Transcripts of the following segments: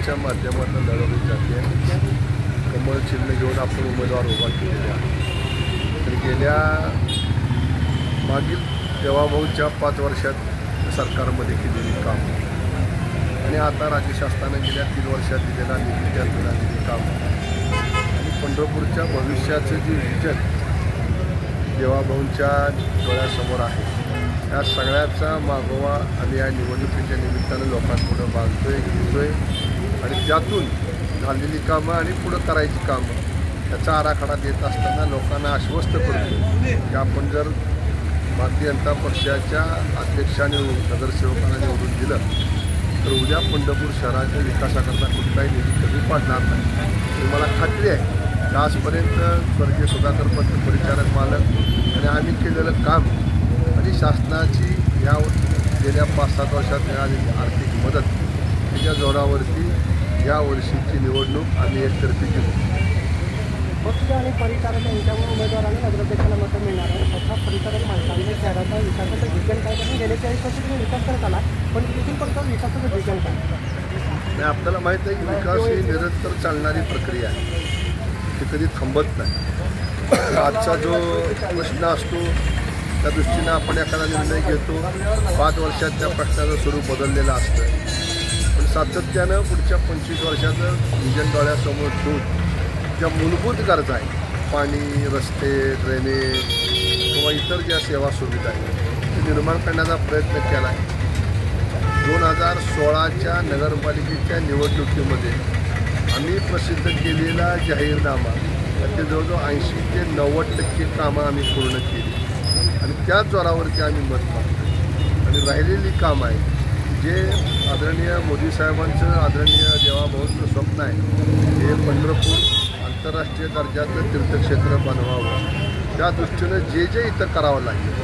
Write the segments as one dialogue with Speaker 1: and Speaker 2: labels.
Speaker 1: कमळच्या माध्यमातून लढवली जाते। कमळ चिन्ह घेऊन आपण उमेदवार उभा केलेले आहे। तर गेल्या मागील देवाभाऊच्या 5 वर्षात सरकारमध्ये केलेली काम आणि आता राज्य शासनाने गेल्या 3 वर्षात दिलेला निधी दिलेली काम आणि पंढरपूरच्या भविष्याचं जे विजन देवाभाऊंच्या डोळ्यासमोर आहे, या सगळ्याचा मागोवा आम्ही या निवडणुकीच्या निमित्तानं लोकांपुढं मागतोय, घेतोय आणि त्यातून झालेली कामं आणि पुढं करायची कामं याचा आराखडा देत असताना लोकांना आश्वस्त करतो की आपण जर भारतीय जनता पक्षाच्या अध्यक्षाने नगरसेवकांना निवडून दिलं तर उद्या पंढरपूर शहराच्या विकासाकरता कुठलाही निधी कमी पडणार नाही। मला खात्री आहे की आजपर्यंत स्वर्गीय सुधाकर पंत परिचारक मालक आणि आम्ही केलेलं काम आणि शासनाची या गेल्या 5-7 वर्षात मिळालेली आर्थिक मदत त्याच्या जोरावरती या वर्षीची निवडणूक आम्ही एकतर्फी घेऊ।
Speaker 2: पक्ष आणि परिचारक यांच्यामुळे उमेदवारांना नगराध्यक्षाला मतं मिळणार आहे। स्वतः परिचारक माणसांनी शहराचा विकासाचं विजन काय करून गेले 40 वर्ष तुम्ही विकास करत आला, पण देखील पण विकासाचं विजन काय
Speaker 1: नाही। आपल्याला माहीत आहे की विकास ही निरंतर चालणारी प्रक्रिया आहे, ती कधी थांबत नाही। आजचा जो प्रश्न असतो त्या दृष्टीनं आपण एखादा निर्णय घेतो, 5 वर्षात त्या प्रश्नाचं स्वरूप बदललेलं असतं, पण सातत्यानं पुढच्या 25 वर्षाचं विजन डोळ्यासमोर ठेवून ज्या मूलभूत गरजा आहेत, पाणी, रस्ते, ड्रेनेज किंवा इतर ज्या सेवा सुविधा आहेत ते निर्माण करण्याचा प्रयत्न केला आहे। 2016च्या नगरपालिकेच्या निवडणुकीमध्ये आम्ही प्रसिद्ध केलेला जाहीरनामा त्याचे जवळजवळ 80 ते 90% कामं आम्ही पूर्ण केली आणि त्याच जोरावरती आम्ही मत मागतो आणि राहिलेली कामं आहेत जे आदरणीय मोदी साहेबांचं, आदरणीय देवाभाऊंचं स्वप्न आहे हे पंढरपूर आंतरराष्ट्रीय दर्जाचं तीर्थक्षेत्र बनवावं, त्या दृष्टीनं जे जे इथं करावं लागेल,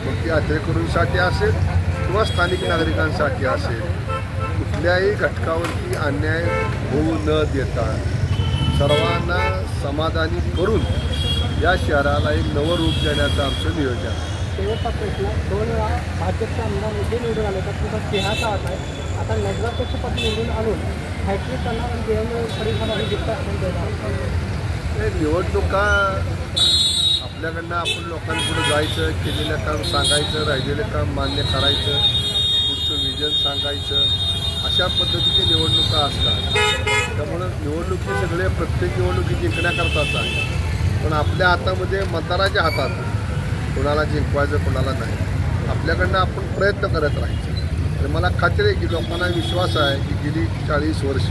Speaker 1: मग ती यात्रेकरूंसाठी असेल किंवा स्थानिक नागरिकांसाठी असेल, कुठल्याही घटकावरती अन्याय होऊ न देता सर्वांना समाधानी करून या शहराला एक नवं रूप देण्याचं आमचं नियोजन आहे।
Speaker 2: शेवटचा प्रश्न, 2 वेळा भाजपचे आमदार जे निवडून आले तर तुझा चेहराचा अर्थ आहे, आता नगराध्यक्षपद निवडून आणून हॅट्रिक करणार आणि देवेंद्र फडणवीस
Speaker 1: निवडणुका आपल्याकडनं आपण लोकांपुढे जायचं, केलेलं काम सांगायचं, राहिलेलं काम मान्य करायचं, पुढचं विजन सांगायचं, अशा पद्धतीच्या निवडणुका असतात। त्यामुळं निवडणुकी सगळे प्रत्येक निवडणुकी जिंकण्याकरताच आहे, पण आपल्या हातामध्ये मतदाराच्या हातात कोणाला जिंकवायचं कोणाला नाही, आपल्याकडनं आपण प्रयत्न करत राहायचं। तर मला खात्री आहे की लोकांना विश्वास आहे की गेली 40 वर्ष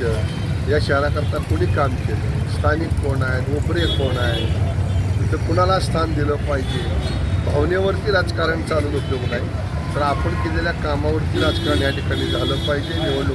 Speaker 1: या शहराकरता कोणी काम केलं, स्थानिक कोण आहेत, उपरे कोण आहेत, तर कुणाला स्थान दिलं पाहिजे। भावनेवरती राजकारण चालून उपयोग नाही, तर आपण केलेल्या कामावरती राजकारण या ठिकाणी झालं पाहिजे। निवडणूक